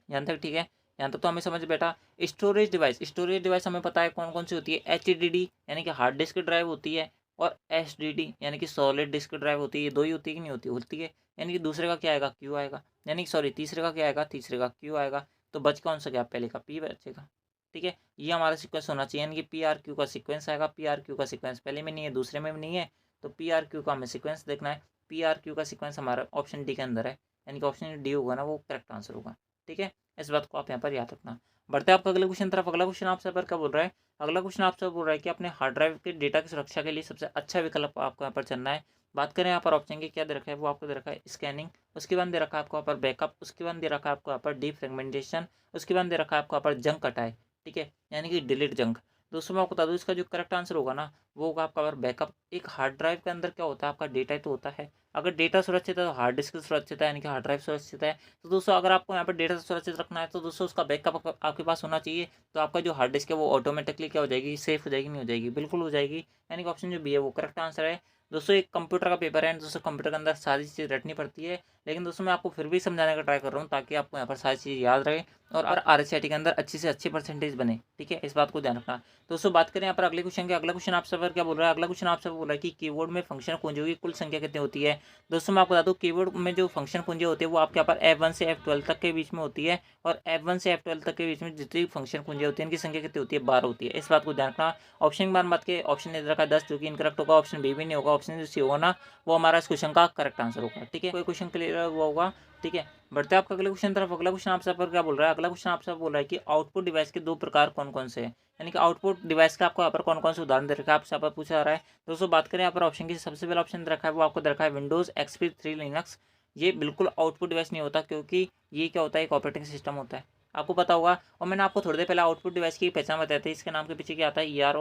यहाँ तक ठीक है, यहाँ तक तो हमें समझ बैठा। स्टोरेज डिवाइस हमें पता है कौन कौन सी होती है, HDD यानी कि हार्ड डिस्क ड्राइव होती है, और SDD यानी कि सॉलिड डिस्क ड्राइव होती है। ये 2 ही होती है कि नहीं होती, होती है। यानी कि दूसरे का क्या आएगा, Q आएगा, यानी कि सॉरी तीसरे का क्या आएगा, तीसरे का Q आएगा। तो बच कौन सा गया, पहले का P बचेगा। ठीक है, ये हमारा सीक्वेंस होना चाहिए, यानी कि PRQ का सीक्वेंस आएगा। PRQ का सीक्वेंस पहले में नहीं है, दूसरे में भी नहीं है, तो PRQ का हमें सीक्वेंस देखना है। PRQ का सीक्वेंस हमारा ऑप्शन डी के अंदर है, यानी कि ऑप्शन डी होगा ना, वो करेक्ट आंसर होगा। ठीक है, इस बात को आप यहाँ पर याद रखना। बढ़ते हैं आपका अगले क्वेश्चन तरफ। अगला क्वेश्चन आपसे पर क्या बोल रहा है, अगला क्वेश्चन आपसे बोल रहा है कि अपने हार्ड ड्राइव के डेटा की सुरक्षा के लिए सबसे अच्छा विकल्प आपको यहाँ पर चुनना है। बात करें यहाँ पर ऑप्शन की, क्या दे रखा है वो आपको दे रखा है स्कैनिंग, उसके बाद दे रखा है आपको यहाँ पर बैकअप, उसके बाद दे रखा है आपको यहाँ पर डीप फ्रेगमेंटेशन, उसके बाद दे रखा है आपको यहाँ पर जंक कटाई, ठीक है, यानी कि डिलीट जंक। दोस्तों मैं आपको बता दूँ इसका जो करेक्ट आंसर होगा ना वो होगा आपका बैकअप। एक हार्ड ड्राइव के अंदर क्या होता है, आपका डेटा ही तो होता है। अगर डेटा सुरक्षित है तो हार्ड डिस्क सुरक्षित है, यानी कि हार्ड ड्राइव सुरक्षित है। तो दोस्तों अगर आपको यहाँ पर डेटा सुरक्षित रखना है तो दोस्तों उसका बैकअप आपके पास होना चाहिए। तो आपका जो हार्ड डिस्क है वो ऑटोमेटिकली क्या हो जाएगी, सेफ हो जाएगी, नहीं हो जाएगी, बिल्कुल हो जाएगी। यानी कि ऑप्शन जो बी है वो करेक्ट आंसर है। दोस्तों एक कंप्यूटर का पेपर है दोस्तों, कंप्यूटर के अंदर सारी चीज़ रटनी पड़ती है, लेकिन दोस्तों मैं आपको फिर भी समझाने का ट्राई कर रहा हूँ ताकि आपको यहाँ पर सारी चीज़ याद रहे और आरएसआईटी के अंदर अच्छी से अच्छी परसेंटेज बने, ठीक है, इस बात को ध्यान रखना। दोस्तों बात करें यहाँ पर अगले क्वेश्चन की। अगला क्वेश्चन आपसे पर क्या बोल रहा है, अगला क्वेश्चन आपसे बोल रहा है कि कीबोर्ड में फंक्शन कुंजियों की कुल संख्या कितनी होती है। दोस्तों मैं आपको बता दूँ कीबोर्ड में जो फंक्शन कुंजी होती है वो आपके यहाँ पर F1 से F12 तक के बीच में होती है, और F1 से F12 तक के बीच में जितनी फंक्शन कुंजी होती है इनकी संख्या कितनी होती है, 12 होती है। इस बात को ध्यान रखना। ऑप्शन की बात के ऑप्शन इधर रखा 10 जो कि इनकरेक्ट होगा, ऑप्शन बी भी नहीं होगा, ऑप्शन जो सी होगा ना वो हमारा इस क्वेश्चन का करेक्ट आंसर होगा, ठीक है, कोई क्वेश्चन क्लियर हुआ होगा, ठीक है। बढ़ते हैं आपका अगले क्वेश्चन तरफ। अगला क्वेश्चन आपसे पर क्या बोल रहा है, अगला क्वेश्चन आपसे बोल रहा है कि आउटपुट डिवाइस के दो प्रकार कौन कौन से हैं, यानी कि आउटपुट डिवाइस का आपको यहाँ पर कौन कौन से उदाहरण दे रखा है आपसे यहाँ पर पूछा जा रहा है। दोस्तों बात करें यहाँ पर ऑप्शन की, सबसे पहला ऑप्शन दे रखा है वो आपको दे रखा है विंडोज एक्सपी 3 लिनक्स। ये बिल्कुल आउटपुट डिवाइस नहीं होता, क्योंकि ये क्या होता है, एक ऑपरेटिंग सिस्टम होता है, आपको पता होगा। और मैंने आपको थोड़ी देर पहले आउटपुट डिवाइस की पहचान बताई थी, इसके नाम के पीछे क्या आता है, ER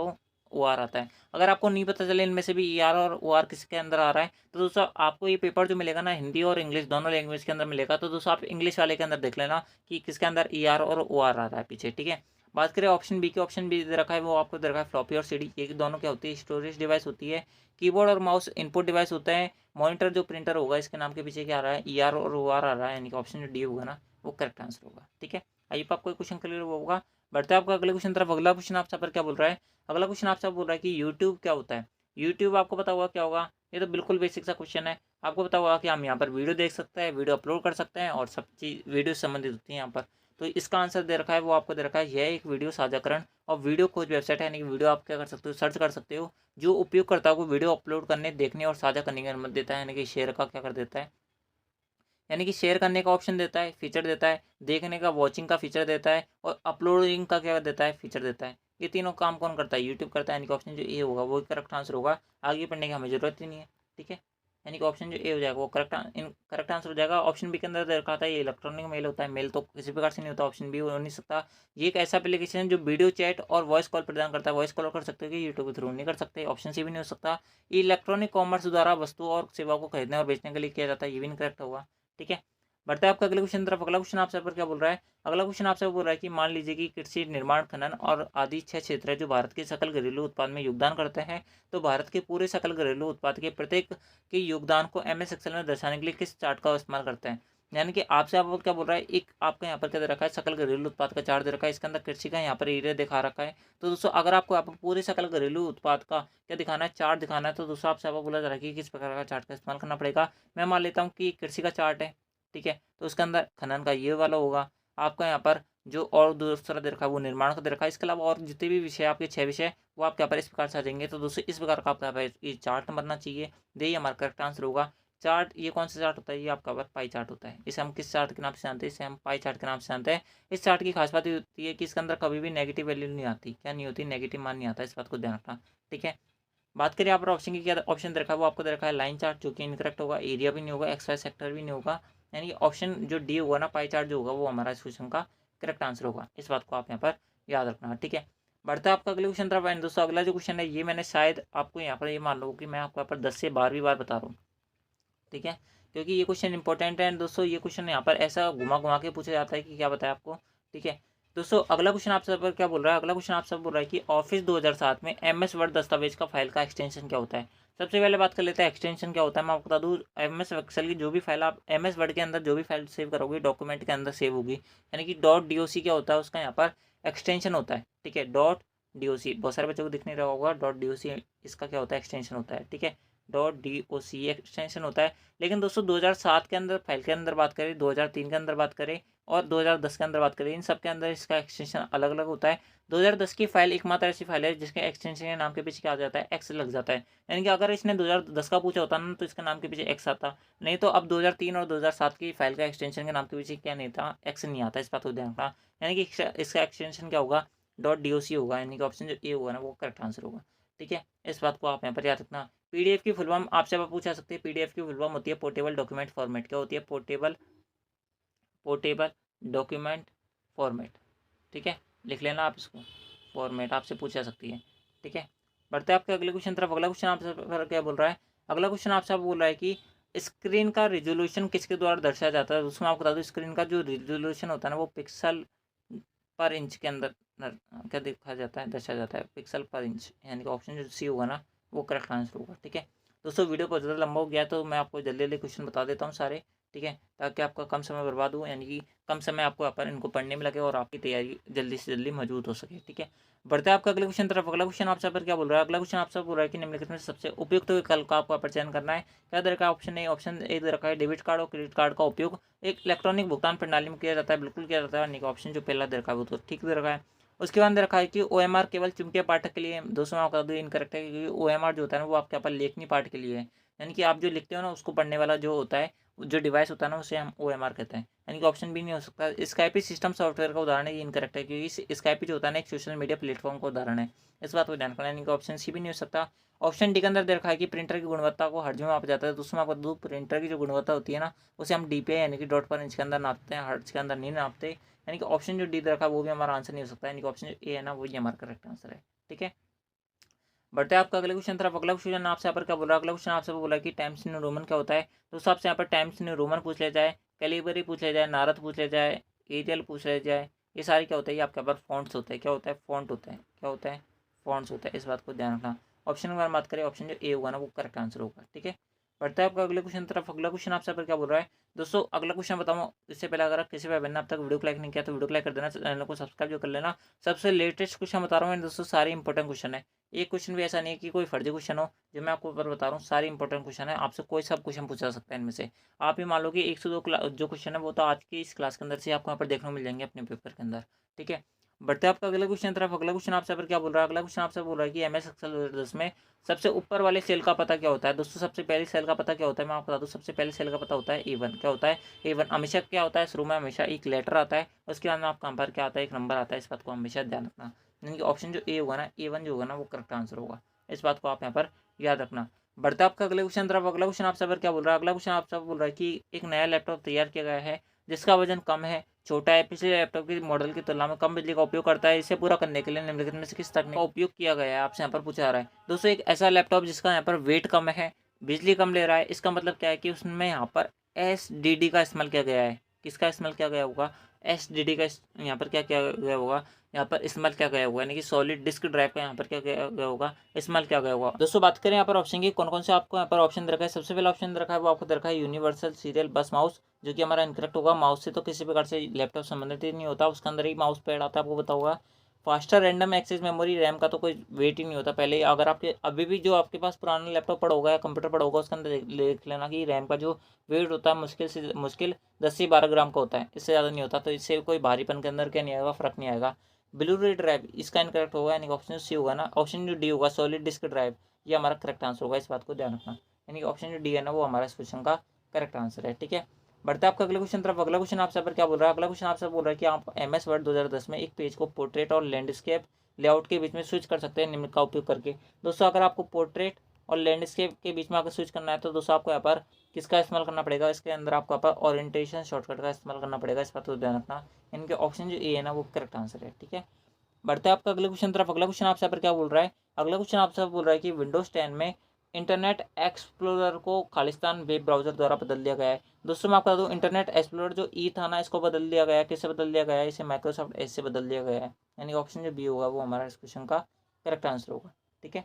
आता है। अगर आपको नहीं पता चले इनमें से भी ER और OR किसके अंदर आ रहा है, तो दोस्तों आपको ये पेपर जो मिलेगा ना हिंदी और इंग्लिश दोनों लैंग्वेज के अंदर मिलेगा। तो दोस्तों आप इंग्लिश वाले के अंदर देख लेना कि किसके अंदर ER और OR आ रहा है पीछे, ठीक है। बात करें ऑप्शन बी की, ऑप्शन बी दे रखा है वो आपको दे रखा है फ्लॉपी और CD, ये दोनों क्या होती है, स्टोरेज डिवाइस होती है। कीबोर्ड और माउस इनपुट डिवाइस होता है। मॉनिटर जो प्रिंटर होगा इसके नाम के पीछे क्या आ रहा है, ER और OR आ रहा है, यानी कि ऑप्शन जो डी होगा ना वो करेक्ट आंसर होगा, ठीक है। आइए आपको क्वेश्चन क्लियर होगा। बढ़ते हैं आपका अगले क्वेश्चन तरफ। अगला क्वेश्चन आपसे पर क्या बोल रहा है, अगला क्वेश्चन आपसे बोल रहा है कि यूट्यूब क्या होता है। यूट्यूब आपको पता होगा क्या होगा, ये तो बिल्कुल बेसिक सा क्वेश्चन है। आपको पता होगा कि हम यहाँ पर वीडियो देख सकते हैं, वीडियो अपलोड कर सकते हैं और सब चीज़ वीडियो से संबंधित होती है यहाँ पर। तो इसका आंसर दे रखा है वो आपको दे रखा है, यह एक वीडियो साझाकरण और वीडियो खोज वेबसाइट है, यानी कि वीडियो आप क्या कर सकते हो, सर्च कर सकते हो, जो उपयोगकर्ता को वीडियो अपलोड करने, देखने और साझा करने की अनुमति देता है, यानी कि शेयर का क्या कर देता है, यानी कि शेयर करने का ऑप्शन देता है, फीचर देता है, देखने का वॉचिंग का फीचर देता है, और अपलोडिंग का क्या देता है, फीचर देता है। ये तीनों काम कौन करता है, यूट्यूब करता है, यानी कि ऑप्शन जो ए होगा वो करेक्ट आंसर होगा। आगे पढ़ने की हमें जरूरत ही नहीं है, ठीक है, यानी कि ऑप्शन जो ए हो जाएगा वो करेक्ट आंसर हो जाएगा। ऑप्शन बी के अंदर रखा था ये इलेक्ट्रॉनिक मेल होता है, मेल तो किसी प्रकार से नहीं होता, ऑप्शन बी हो नहीं सकता। ये एक ऐसा एप्लीकेशन है जो वीडियो चैट और वॉइस कॉल प्रदान करता है, वॉइस कॉल कर सकते हो कि यूट्यूब के थ्रू नहीं कर सकते, ऑप्शन सी भी नहीं हो सकता। ये इलेक्ट्रॉनिक कॉमर्स द्वारा वस्तुओं और सेवाओं को खरीदने और बेचने के लिए किया जाता है, ये भी नहीं करेक्ट होगा, ठीक है। बढ़ता है आपका अगले क्वेश्चन तरफ। अगला क्वेश्चन आपसे पर क्या बोल रहा है, अगला क्वेश्चन आपसे बोल रहा है कि मान लीजिए कि कृषि, निर्माण, खनन और आदि 6 क्षेत्र है जो भारत के सकल घरेलू उत्पाद में योगदान करते हैं। तो भारत के पूरे सकल घरेलू उत्पाद के प्रत्येक के योगदान को MS एक्सेल में दर्शाने के लिए किस चार्ट का इस्तेमाल करते हैं। यानी कि आपसे आप क्या बोल रहा है, एक आपका यहाँ पर क्या दे रखा है, सकल घरेलू उत्पाद का चार्ट दे रखा है, इसके अंदर कृषि का यहाँ पर एरिया दिखा रखा है। तो दोस्तों अगर आपको यहाँ पर पूरे सकल घरेलू उत्पाद का क्या दिखाना है, चार्ट दिखाना है, तो दोस्तों आपसे आपको बोला जा रहा है कि किस प्रकार का चार्ट का इस्तेमाल करना पड़ेगा। मैं मान लेता हूँ कि कृषि का चार्ट है, ठीक है, तो उसके अंदर खनन का ये वाला होगा। आपका यहाँ पर जो और दूसरा दे रखा है वो निर्माण का दे रखा है। इसके अलावा और जितने भी विषय आपके 6 विषय वो आपके यहाँ पर इस प्रकार से आ जाएंगे। तो दोस्तों इस प्रकार का आपका यहाँ पर ये चार्ट बनना चाहिए, ये हमारा करेक्ट आंसर होगा। चार्ट ये कौन सा चार्ट होता है, ये आपका पाई चार्ट होता है। इसे हम किस चार्ट के नाम से जानते हैं, इसे हम पाई चार्ट के नाम से जानते हैं। इस चार्ट की खास बात ये होती है कि इसके अंदर कभी भी नेगेटिव वैल्यू नहीं आती, क्या नहीं होती, नेगेटिव मान नहीं आता, इस बात को ध्यान रखना, ठीक है। बात करें यहाँ पर ऑप्शन की, क्या ऑप्शन दे रखा है वो आपको दे रखा है लाइन चार्ट, जो कि इनकरेक्ट होगा, एरिया भी नहीं होगा, XY सेक्टर भी नहीं होगा, यानी कि ऑप्शन जो डी होगा ना, पाई चार्ट जो होगा वो हमारा इस क्वेश्चन का करेक्ट आंसर होगा। इस बात को आप यहाँ पर याद रखना, ठीक है। बढ़ता है आपका अगले क्वेश्चन तरफ। एंड दोस्तों अगला जो क्वेश्चन है ये मैंने शायद आपको यहाँ पर ये मान लो कि मैं आपको यहाँ पर 10 से 12वीं बार बता रहा हूँ, ठीक है, क्योंकि ये क्वेश्चन इंपॉर्टेंट है। एंड दोस्तों ये क्वेश्चन यहाँ पर ऐसा घुमा घुमा के पूछा जाता है कि क्या बताया आपको, ठीक है। दोस्तों अगला क्वेश्चन आपसे पर क्या बोल रहा है, अगला क्वेश्चन आपसे बोल रहा है कि ऑफिस 2007 में MS वर्ड दस्तावेज का फाइल का एक्सटेंशन क्या होता है। सबसे पहले बात कर लेते हैं एक्सटेंशन क्या होता है। मैं आपको बता दूँ MS एक्सेल की जो भी फाइल आप MS वर्ड के अंदर जो भी फाइल सेव करोगे डॉक्यूमेंट के अंदर सेव होगी, यानी कि .doc क्या होता है, उसका यहाँ पर एक्सटेंशन होता है, ठीक है। .doc बहुत सारे बच्चों को दिख नहीं रहा होगा, .doc इसका क्या होता है, एक्सटेंशन होता है, ठीक है। .doc एक्सटेंशन होता है। लेकिन दोस्तों 2007 के अंदर फाइल के अंदर बात करें, 2003 के अंदर बात करें और 2010 के अंदर बात करें, इन सब के अंदर इसका एक्सटेंशन अलग अलग होता है। 2010 की फाइल एकमात्र ऐसी फाइल है जिसके एक्सटेंशन के नाम के पीछे क्या आ जाता है, एक्स लग जाता है। यानी कि अगर इसने 2010 का पूछा होता ना तो इसका नाम के पीछे एक्स आता, नहीं तो अब 2003 और 2007 की फाइल का एक्सटेंशन के नाम के पीछे क्या नहीं था, एक्स नहीं आता। इस बात को ध्यान रखना। यानी कि इसका एक्सटेंशन क्या होगा, .doc होगा। यानी कि ऑप्शन जो ए होगा ना वो करेक्ट आंसर होगा। ठीक है, इस बात को आप यहाँ पर याद रखना। पीडीएफ की फुल फॉर्म आपसे आप पूछा सकते हैं। पीडीएफ की फुल फॉर्म होती है पोर्टेबल डॉक्यूमेंट फॉर्मेट। क्या होती है, पोर्टेबल डॉक्यूमेंट फॉर्मेट। ठीक है, लिख लेना आप इसको, फॉर्मेट आपसे पूछा सकती है। ठीक है, बढ़ते हैं आपके अगले क्वेश्चन तरफ। अगला क्वेश्चन आपसे क्या बोल रहा है, अगला क्वेश्चन आपसे बोल रहा है कि स्क्रीन का रिजोल्यूशन किसके द्वारा दर्शाया जाता है। उसमें आपको बता दूं, स्क्रीन का जो रिजोल्यूशन होता है ना वो पिक्सल पर इंच के अंदर क्या देखा जाता है, दर्शाया जाता है, पिक्सल पर इंच। यानी कि ऑप्शन जो सी होगा ना वो करेक्ट आंसर होगा। ठीक है दोस्तों, वीडियो बहुत ज़्यादा लंबा हो गया तो मैं आपको जल्दी जल्दी क्वेश्चन बता देता हूँ सारे। ठीक है, ताकि आपका कम समय बर्बाद हो, यानी कि कम समय आपको यहाँ पर इनको पढ़ने में लगे और आपकी तैयारी जल्दी से जल्दी मजबूत हो सके। ठीक है, बढ़ते हैं आपका अगले क्वेश्चन तरफ। अगला क्वेश्चन आपसे पर क्या बोल रहा है, अगला क्वेश्चन आपसे बोल रहा है कि निम्नलिखित में सबसे उपयुक्त विकल्प का आपको चयन करना है। क्या दे रखा है, ऑप्शन ए दे रखा है, डेबिट कार्ड और क्रेडिट कार्ड का उपयोग एक इलेक्ट्रॉनिक भुगतान प्रणाली में किया जाता है। बिल्कुल किया जाता है। ऑप्शन जो पहला दे रखा है वो तो ठीक दे रखा है। उसके बाद दे रखा है कि OMR केवल चुंबकीय पाठक के लिए। दोस्तों मैं आपको बता दूं इनकरेक्ट है, क्योंकि OMR जो होता है ना वो आपके यहाँ पर लेखनी पाठ के लिए है। यानी कि आप जो लिखते हो ना उसको पढ़ने वाला जो होता है, जो डिवाइस होता है ना उसे हम OMR कहते हैं। यानी कि ऑप्शन भी नहीं हो सकता। स्काइपी सिस्टम सॉफ्टवेयर का उदाहरण है, ये इनकरेक्ट है, क्योंकि स्काइपी जो होता है ना एक सोशल मीडिया प्लेटफॉर्म का उदाहरण है। इस बात को ध्यान रखना। यानी कि ऑप्शन सी भी नहीं हो सकता। ऑप्शन डी के अंदर दे रखा है कि प्रिंटर की गुणवत्ता को हर्ज में मापा जाता है। दोस्तों मैं आपको बता दूं प्रिंटर की जो गुणवत्ता होती है ना उसे हम DPI यानी कि डॉट पर इंच के अंदर नापते हैं, हर्ज के अंदर नहीं नापते। यानी कि ऑप्शन जो डी दे रखा है वो भी हमारा आंसर नहीं हो सकता। यानी कि ऑप्शन जो ए है ना वही हमारा करेक्ट आंसर है। ठीक है, बढ़ते हैं आपका अगले क्वेश्चन तरफ। अगला क्वेश्चन आपसे यहाँ पर क्या बोल रहा है, अगला क्वेश्चन आपसे बोला कि टाइम्स न्यू रोमन क्या होता है। दोस्तों आपसे यहाँ पर टाइम्स न्यू रोमन पूछ लिया जाए, कैलिबरी पूछ लिया जाए, नारद पूछ लिया जाए, एरियल पूछ लिया जाए, ये सारी क्या होता है, ये आपके पास फॉन्ट्स होते हैं। क्या होता है, फॉन्ट होता है। क्या होता है, फॉन्ट्स होता है। इस बात को ध्यान रखना। ऑप्शन की बात करें, ऑप्शन जो ए होगा ना वो करेक्ट आंसर होगा। ठीक है, बढ़ता है आपका अगले क्वेश्चन तरफ। अगला क्वेश्चन आपसे पर क्या बोल रहा है दोस्तों, अगला क्वेश्चन बताऊँ इससे पहले अगर किसी भाई बहन ने अब तक वीडियो को लाइक नहीं किया तो वीडियो को लाइक कर देना, चैनल को सब्सक्राइब जो कर लेना। सबसे लेटेस्ट क्वेश्चन बता रहा हूँ दोस्तों, सारे इंपॉर्टेंट क्वेश्चन है। एक क्वेश्चन भी ऐसा नहीं है कि कोई फर्जी क्वेश्चन हो। जो मैं आपको ऊपर बता रहा हूँ सारे इंपॉर्टेंट क्वेश्चन है, आपसे कोई सब क्वेश्चन पूछा सकता है इनमें से। आप ही मान लो कि 102 जो क्वेश्चन है वो तो आज की इस क्लास के अंदर से आपको यहाँ पर देखने को मिल जाएंगे अपने पेपर के अंदर। ठीक है, बढ़ते हैं आपका अगले क्वेश्चन तरफ। अगला क्वेश्चन आपसे पर क्या बोल रहा है, अगला क्वेश्चन आपसे बोल रहा है कि MS एक्सेल 2010 में सबसे ऊपर वाले सेल का पता क्या होता है। दोस्तों सबसे पहली सेल का पता क्या होता है, मैं आपको बता दूं सबसे पहले सेल का पता होता है A1। क्या होता है, A1 हमेशा क्या होता है, शुरू में हमेशा एक लेटर आता है, उसके बाद में आपका यहाँ पर क्या आता है, एक नंबर आता है। इस बात को हमेशा ध्यान रखना। यानी कि ऑप्शन जो ए होगा ना, A1 जो होगा ना वो करेक्ट आंसर होगा। इस बात को आप यहाँ पर याद रखना। बढ़ता आपका अगले क्वेश्चन तरफ। अगला क्वेश्चन आपसे पर क्या बोल रहा है, अगला क्वेश्चन आपसे बोल रहा है कि एक नया लैपटॉप तैयार किया गया है जिसका वजन कम है, छोटा है, पिछले लैपटॉप के मॉडल की तुलना में कम बिजली का उपयोग करता है। इसे पूरा करने के लिए निम्नलिखित में से किस तकनीक का उपयोग किया गया है, आपसे यहाँ पर पूछा जा रहा है। दोस्तों एक ऐसा लैपटॉप जिसका यहाँ पर वेट कम है, बिजली कम ले रहा है, इसका मतलब क्या है कि उसमें यहाँ पर SDD का इस्तेमाल किया गया है। किसका इस्तेमाल किया गया होगा, SDD का यहाँ पर क्या किया गया होगा, यहाँ पर इस्तेमाल किया गया होगा। यानी कि सॉलिड डिस्क ड्राइव का यहाँ पर क्या किया गया होगा, इस्तेमाल किया गया होगा। दोस्तों बात करें यहाँ पर ऑप्शन की, कौन कौन से आपको यहाँ पर ऑप्शन रखा है। सबसे पहला ऑप्शन रखा है वो आपको रखा है यूनिवर्सल सीरियल बस माउस, जो कि हमारा इनकरेक्ट होगा। माउस से तो किसी प्रकार से लैपटॉप संबंधित ही नहीं होता, उसके अंदर ही माउस पैड आता है, आपको पता होगा। Faster random access memory, RAM का तो कोई वेट ही नहीं होता। पहले अगर आपके अभी भी जो आपके पास पुराना लैपटॉप पड़ा होगा या कंप्यूटर पड़ा होगा उसके अंदर देख लेना कि रैम का जो वेट होता है मुश्किल से मुश्किल 10 से 12 ग्राम का होता है, इससे ज़्यादा नहीं होता। तो इससे कोई भारीपन के अंदर क्या नहीं आएगा, फर्क नहीं आएगा। ब्लू रे ड्राइव, इसका इनकरेक्ट होगा। यानी ऑप्शन सी होगा ना, ऑप्शन जो डी होगा सॉलिड डिस्क ड्राइव, ये हमारा करेक्ट आंसर होगा। इस बात को ध्यान रखना। यानी कि ऑप्शन जो डी है ना वो हमारा इस क्वेश्चन का करेक्ट आंसर है। ठीक है, बढ़ते हैं आपका अगले क्वेश्चन तरफ। अगला क्वेश्चन आपसे पर क्या बोल रहा है, अगला क्वेश्चन आपसे बोल रहा है कि आप MS वर्ड 2010 में एक पेज को पोर्ट्रेट और लैंडस्केप लेआउट के बीच में स्विच कर सकते हैं निम्न का उपयोग करके। दोस्तों अगर आपको पोर्ट्रेट और लैंडस्केप के बीच में अगर स्विच करना है तो दोस्तों आपको यहाँ पर किसका इस्तेमाल करना पड़ेगा, इसके अंदर आपको यहाँ पर ओरिएंटेशन शॉर्टकट का इस्तेमाल करना पड़ेगा। इस बात को ध्यान रखना। इनके ऑप्शन जो ए है ना वो करेक्ट आंसर है। ठीक है, बढ़ते हैं आपका अगले क्वेश्चन तरफ। अगला क्वेश्चन आपसे पर क्या बोल रहा है, अगला क्वेश्चन आपसे बोल रहा है कि विंडोज 10 में इंटरनेट एक्सप्लोरर को खालिस्तान वेब ब्राउजर द्वारा बदल दिया गया है। दोस्तों मैं आपको बता दूं इंटरनेट एक्सप्लोरर जो ई था ना इसको बदल दिया गया है। किससे बदल दिया गया है, इसे माइक्रोसॉफ्ट एज से बदल दिया गया है। यानी ऑप्शन जो बी होगा वो हमारा इस क्वेश्चन का करेक्ट आंसर होगा। ठीक है,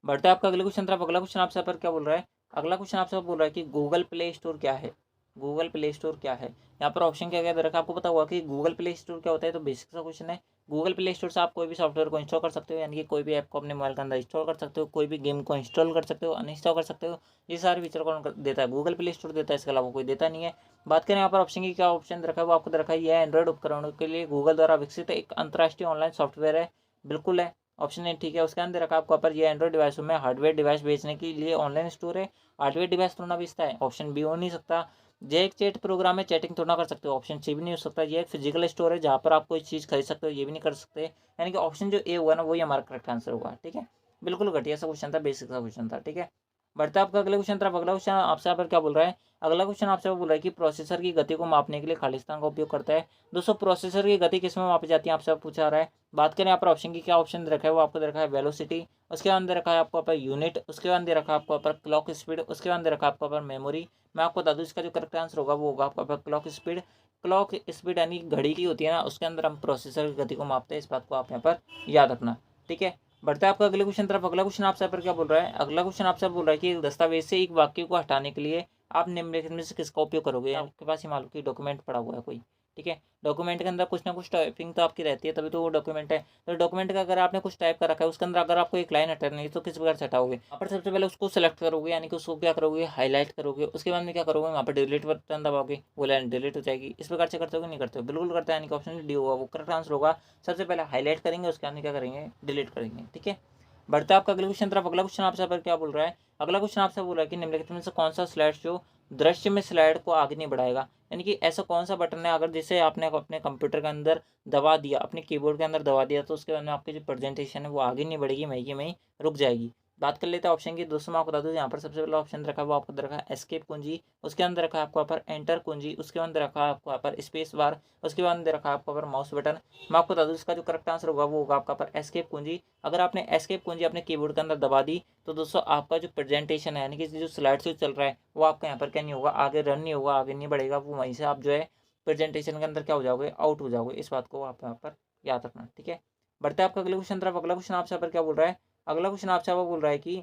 बढ़ते हैं आपका अगले क्वेश्चन तरफ। अगला क्वेश्चन आपसे पर क्या बोल रहा है, अगला क्वेश्चन आपसे बोल रहा है कि गूगल प्ले स्टोर क्या है। गूगल प्ले स्टोर क्या है। यहाँ पर ऑप्शन क्या क्या दे रखा है, आपको पता होगा कि गूगल प्ले स्टोर क्या होता है। तो बेसिक सा क्वेश्चन है, गूगल प्ले स्टोर से आप कोई भी सॉफ्टवेयर को इंस्टॉल कर सकते हो, यानी कि कोई भी ऐप को अपने मोबाइल के अंदर इंस्टॉल कर सकते हो, कोई भी गेम को इंस्टॉल कर सकते हो, अनइंस्टॉल कर सकते हो। ये सारे फीचर कौन देता है, गूगल प्ले स्टोर देता है, इसके अलावा कोई देता नहीं है। बात करें यहाँ पर ऑप्शन की, क्या ऑप्शन रखा है वो आपको दे रखा है, यह एंड्रॉइड उपकरणों के लिए गूगल द्वारा विकसित एक अंतर्राष्ट्रीय ऑनलाइन सॉफ्टवेयर है। बिल्कुल है, ऑप्शन ए ठीक है। उसके अंदर रखा आपको पर यह एंड्रॉइड डिवाइसों में हार्डवेयर डिवाइस बेचने के लिए ऑनलाइन स्टोर है। हार्डवेयर डिवाइस थोड़ा ना बेचता है, ऑप्शन बी हो नहीं सकता। ये एक चैट प्रोग्राम है, चैटिंग थोड़ा ना कर सकते हो, ऑप्शन सी भी नहीं हो सकता। ये एक फिजिकल स्टोर है जहाँ पर आप कोई चीज़ खरीद सकते हो, ये भी नहीं कर सकते। यानी कि ऑप्शन जो ए हुआ ना वही हमारा करेक्ट आंसर होगा। ठीक है, बिल्कुल घटिया सा क्वेश्चन था, बेसिक सा क्वेश्चन था। ठीक है, बढ़ता है आपका अगले क्वेश्चन तरफ। अगला क्वेश्चन आपसे यहाँ पर क्या बोल रहा है, अगला क्वेश्चन आपसे वो बोल रहा है कि प्रोसेसर की गति को मापने के लिए खालिस्तान का उपयोग करता है। दोस्तों प्रोसेसर की गति किस में मापी जाती है, आपसे पूछा रहा है। बात करें यहाँ पर ऑप्शन की, क्या ऑप्शन रखा है वो आपको दे रखा है वेलोसिटी, उसके बाद दे रखा है आपको पर यूनिट, उसके बाद दे रखा है आपको पर क्लॉक स्पीड, उसके बाद दे रखा है आपको पर मेमोरी। मैं आपको बता दूँ इसका जो करेक्ट आंसर होगा वो होगा आपका पर क्लॉक स्पीड। क्लॉक स्पीड यानी घड़ी की होती है ना, उसके अंदर हम प्रोसेसर की गति को मापते हैं, इस बात को आप यहाँ पर याद रखना। ठीक है, बढ़ता है आपका अगले क्वेश्चन तरफ। अगला क्वेश्चन आपसे पर क्या बोल रहा है, अगला क्वेश्चन आपसे बोल रहा है कि दस्तावेज से एक वाक्य को हटाने के लिए आप निम्नलिखित में से किसका उपयोग करोगे। आपके पास ही मान लो कि डॉक्यूमेंट पड़ा हुआ है कोई, ठीक है, डॉक्यूमेंट के अंदर कुछ ना कुछ टाइपिंग तो आपकी रहती है, तभी तो वो डॉक्यूमेंट है। तो डॉक्यूमेंट का अगर आपने कुछ टाइप कर रखा है, उसके अंदर अगर आपको एक लाइन हटानी है तो किस प्रकार से हटाओगे। वहाँ पर सबसे पहले उसको सेलेक्ट करोगे, यानी कि उसको क्या करोगे, हाईलाइट करोगे। उसके बाद में क्या करोगे, वहाँ पर डिलीट बटन दबाओगे, वो लाइन डिलीट हो जाएगी। इस प्रकार से करते हो कि नहीं करते हो, बिल्कुल करते हैं, यानी कि ऑप्शन डी होगा वो करेक्ट आंसर होगा। सबसे पहले हाईलाइट करेंगे, उसके बाद क्या करेंगे, डिलीट करेंगे। ठीक है, बढ़ता है आपका अगले क्वेश्चन तरफ। अगला क्वेश्चन आपसे पर क्या बोल रहा है, अगला क्वेश्चन आपसे बोल रहा है कि निम्नलिखित में से कौन सा स्लाइड शो दृश्य में स्लाइड को आगे नहीं बढ़ाएगा। यानी कि ऐसा कौन सा बटन है अगर जिसे आपने अपने कंप्यूटर के अंदर दबा दिया, अपने कीबोर्ड के अंदर दबा दिया, तो उसके बाद में आपकी जो प्रेजेंटेशन है वो आगे नहीं बढ़ेगी, वहीं में रुक जाएगी। बात कर लेते हैं ऑप्शन की। दोस्तों मैं आपको बता दूं, यहाँ पर सबसे पहला ऑप्शन रखा है वो आपको रखा है एस्केप कुंजी, उसके अंदर रखा है आपको यहाँ पर एंटर कुंजी, उसके अंदर रखा है आपको यहाँ पर स्पेस बार, उसके बाद रखा है आपको यहाँ पर माउस बटन। मैं आपको बता दूं इसका जो करेक्ट आंसर होगा वो होगा आपका पर एस्केप कुंजी। अगर आपने एस्केप कुंजी अपने कीबोर्ड के अंदर दबा दी तो दोस्तों आपका जो प्रेजेंटेशन है, यानी कि जो स्लाइड शो चल रहा है, वो आपका यहाँ पर क्या नहीं होगा, आगे रन नहीं होगा, आगे नहीं बढ़ेगा, वो वहीं से आप जो है प्रेजेंटेशन के अंदर क्या हो जाओगे, आउट हो जाओगे। इस बात को आप यहाँ पर याद रखना। ठीक है, बढ़ते हैं आपका अगले क्वेश्चन तरफ। अगला क्वेश्चन आपसे यहाँ पर क्या बोल रहा है, अगला क्वेश्चन आपसे वो बोल रहा है कि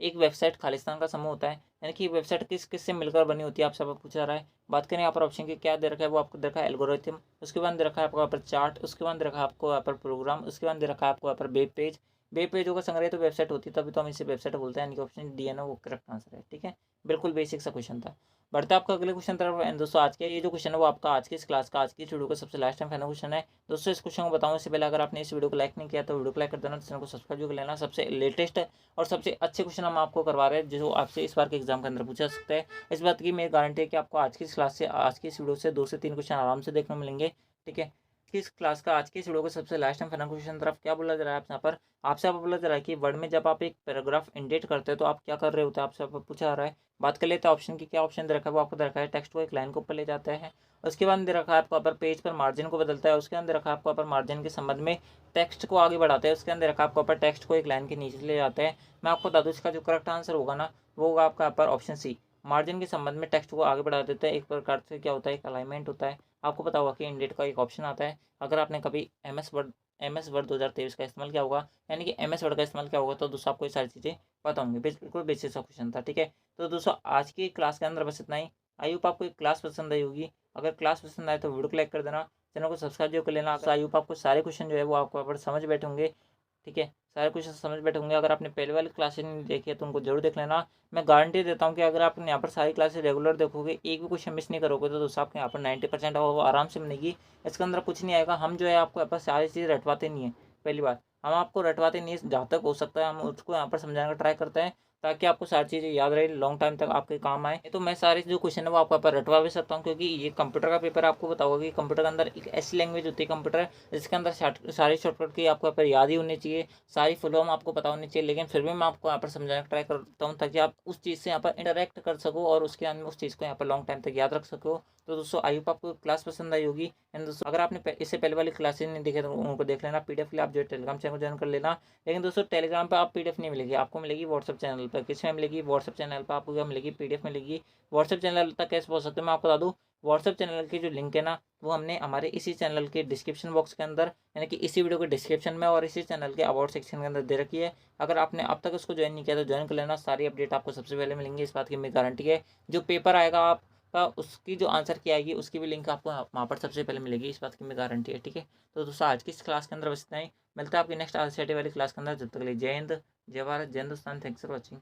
एक वेबसाइट खालिस्तान का समूह होता है, यानी कि वेबसाइट किस किस से मिलकर बनी होती है, आपसे पूछा रहा है। बात करें यहाँ पर ऑप्शन की, क्या दे रखा है वो आपको दे रखा है एल्गोरिथम, उसके बाद दे रखा है आपको यहाँ पर चार्ट, उसके बाद दे रखा है आपको यहाँ पर प्रोग्राम, उसके बाद दे रखा है आपको यहाँ पर वेब पेज। वेब पेजों का संग्रह तो वेबसाइट होती है, तभी तो हम इसे वेबसाइट बोलते हैं, यानी कि ऑप्शन डी है ना वो करेक्ट आंसर है। ठीक है, बिल्कुल बेसिक सा क्वेश्चन था। बढ़ता है आपका अगले क्वेश्चन तरफ। एंड दोस्तों आज के ये जो क्वेश्चन है वो आपका आज की इस क्लास का, आज की इस वीडियो का सबसे लास्ट टाइम फाइनल क्वेश्चन है। दोस्तों इस क्वेश्चन को बताऊं इससे पहले अगर आपने इस वीडियो को लाइक नहीं किया तो वीडियो को लाइक कर देना, चैनल को सब्सक्राइब भी कर लेना। सबसे लेटेस्ट और सबसे अच्छे क्वेश्चन हम आपको करवा रहे हैं जो आपसे इस बार के एग्जाम के अंदर पूछा सकते हैं। इस बात की मेरी गारंटी है कि आपको आज की इस क्लास से, आज की इस वीडियो से 2 से 3 क्वेश्चन आराम से देखने मिलेंगे। ठीक है, किस क्लास का आज की इस वीडियो को सबसे लास्ट टाइम फाइनल क्वेश्चन तरफ क्या बोला जा रहा है आप यहाँ पर, आपसे आप बोला जा रहा है कि वर्ड में जब आप एक पैराग्राफ इंडेट करते हैं तो आप क्या कर रहे होते हैं, आपसे पूछा जा रहा है। बात कर लेते हैं ऑप्शन की, क्या ऑप्शन दे रखा है वो आपको दे रखा है टेक्स्ट को एक लाइन के ऊपर ले जाता है, उसके बाद दे रखा है आपको अपर पेज पर मार्जिन को बदलता है, उसके अंदर रखा है आपको अपर मार्जिन के संबंध में टेक्स्ट को आगे बढ़ाता है, उसके अंदर रखा आपको अपर टेक्स्ट को एक लाइन के नीचे ले जाता है। मैं आपको बता दूँ इसका जो करेक्ट आंसर होगा ना वो होगा आपका अपर ऑप्शन सी, मार्जिन के संबंध में टेक्स्ट को आगे बढ़ा देते हैं। एक प्रकार से क्या होता है, एक अलाइनमेंट होता है। आपको पता होगा कि इंडेट का एक ऑप्शन आता है, अगर आपने कभी एम एस वर्ड 2023 का इस्तेमाल किया होगा, यानी कि एम एस वर्ड का इस्तेमाल किया होगा, तो दोस्तों आपको ये सारी चीज़ें पता होंगी। बिल्कुल बेसिक सा क्वेश्चन था। ठीक है, तो दोस्तों आज की क्लास के अंदर बस इतना ही। आई होप आपको क्लास पसंद आई होगी। अगर क्लास पसंद आए तो वीडियो को लाइक कर देना, चैनल को सब्सक्राइब जो कर लेना। आई होप आपको सारे क्वेश्चन जो है वो आपको यहाँ पर समझ बैठे होंगे। ठीक है, सारे क्वेश्चन समझ बैठे होंगे। अगर आपने पहले वाली क्लासेज नहीं देखी है तो उनको जरूर देख लेना। मैं गारंटी देता हूँ कि अगर आप यहाँ पर सारी क्लासेज रेगुलर देखोगे, एक भी क्वेश्चन मिस नहीं करोगे, तो दोस्तों आपके यहाँ पर 90% आराम से मिलेगी। इसके अंदर कुछ नहीं आएगा। हम जो है आपको यहाँ पर सारी चीज़ रटवाते नहीं है, पहली बात हम आपको रटवाते नहीं है, जहाँ तक हो सकता है हम उसको यहाँ पर समझाने का ट्राई करते हैं ताकि आपको सारी चीज़ें याद रहे, लॉन्ग टाइम तक आपके काम आए। तो मैं सारे जो क्वेश्चन है वो आपको यहाँ पर रटवा भी सकता हूँ, क्योंकि ये कंप्यूटर का पेपर आपको बताओगे कि कंप्यूटर के अंदर एक ऐसी लैंग्वेज होती है कंप्यूटर, जिसके अंदर सारी शॉर्टकट की आपको यहाँ पर याद ही होनी चाहिए, सारी फुल फॉर्म आपको पता होनी चाहिए। लेकिन फिर भी मैं आपको यहाँ पर समझाने का ट्राई करता हूँ ताकि आप उस चीज़ से यहाँ पर इंटरेक्ट कर सको और उसके अंदर उस चीज़ को यहाँ पर लॉन्ग टाइम तक याद रख सको। तो दोस्तों आई होप आपको क्लास पसंद आई होगी। एंड दोस्तों अगर आपने इससे पहले वाली क्लासेज नहीं देखे तो उनको देख लेना। पीडीएफ के लिए आप जो टेलीग्राम चैनल को ज्वाइन कर लेना। लेकिन दोस्तों टेलीग्राम पे आप पीडीएफ नहीं मिलेगी, आपको मिलेगी व्हाट्सएप चैनल पर। किस में मिलेगी, व्हाट्सएप चैनल पर आपको क्या मिलेगी, पीडीएफ मिलेगी। व्हाट्सएप चैनल तक कैसे पहुँच सकते हैं मैं आपको बता दूँ। व्हाट्सएप चैनल की जो लिंक है ना वो हमने हमारे इसी चैनल के डिस्क्रिप्शन बॉक्स के अंदर, यानी कि इसी वीडियो के डिस्क्रिप्शन में और इसी चैनल के अबाउट सेक्शन के अंदर दे रखी है। अगर आपने अब तक उसको ज्वाइन नहीं किया तो ज्वाइन कर लेना, सारी अपडेट आपको सबसे पहले मिलेंगी, इस बात की मेरी गारंटी है। जो पेपर आएगा आप का उसकी जो आंसर की आएगी उसकी भी लिंक आपको वहाँ पर सबसे पहले मिलेगी, इस बात की मैं गारंटी है। ठीक है, तो दोस्तों आज की इस क्लास के अंदर बस इतना ही। मिलता है आपकी नेक्स्ट RCET वाली क्लास के अंदर। जब तक के लिए जय हिंद, जय भारत, जय हिंदुस्तान। Thanks for watching.